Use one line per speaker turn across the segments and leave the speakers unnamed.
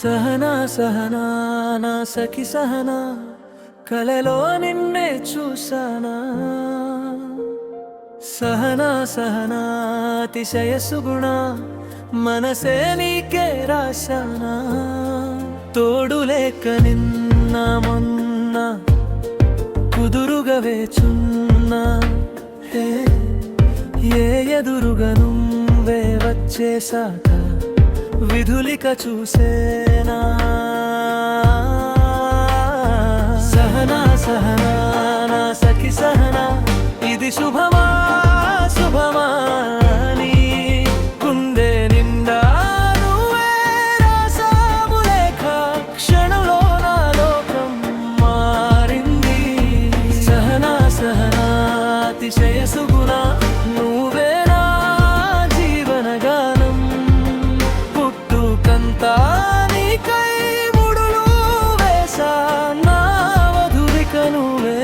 సహనా సహనా నా సఖి సహనా, కలలో నిన్నే చూసానా. సహనా సహనా అతిశయ సుగుణ, మనసే నీకే రాశానా. తోడు లేక నిన్న మొన్న కుదురుగా వేచున్నా, ఏ ఎదురుగా నువ్వే వచ్చేసాక విధులిక చూసేనా. సహనా సహనా నా సఖి సహనా, ఇది శుభమా శుభమా నీ గుండె నిండా నువ్వే రాసావు లేఖ, క్షణంలో నా లోకం మారింది. సహనా సహనా అతిశయ సుగుణ, నువ్వే నా జీవన గానం. పుట్టుకంతా నీకై ముడులు వేసా, నా వధువిక నువ్వే.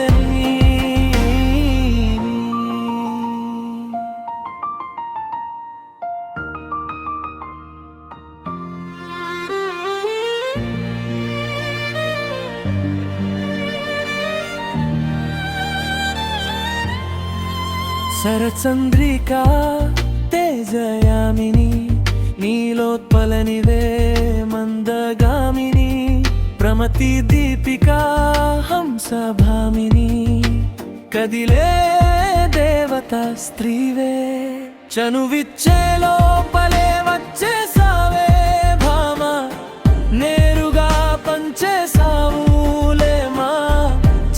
శరచంద్రికా తేజయామిని, నీలోత్పలనివే మందగామిని. ప్రమతి దీపికా హంసభామిని, కదిలే దేవతా స్త్రీవే. చనువిచ్చే లోపలే వచ్చేసావే భామ, నేరుగా పంచేసావులే మా.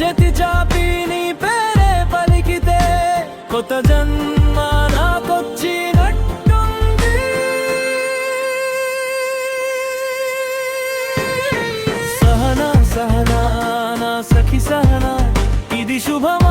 జతి చాపి నీ పేరే పలికితే కొత్త జన్మ నాకొచ్చినట్టుంది. సహనా సహనా నా సఖి సహనా, ఇది శుభం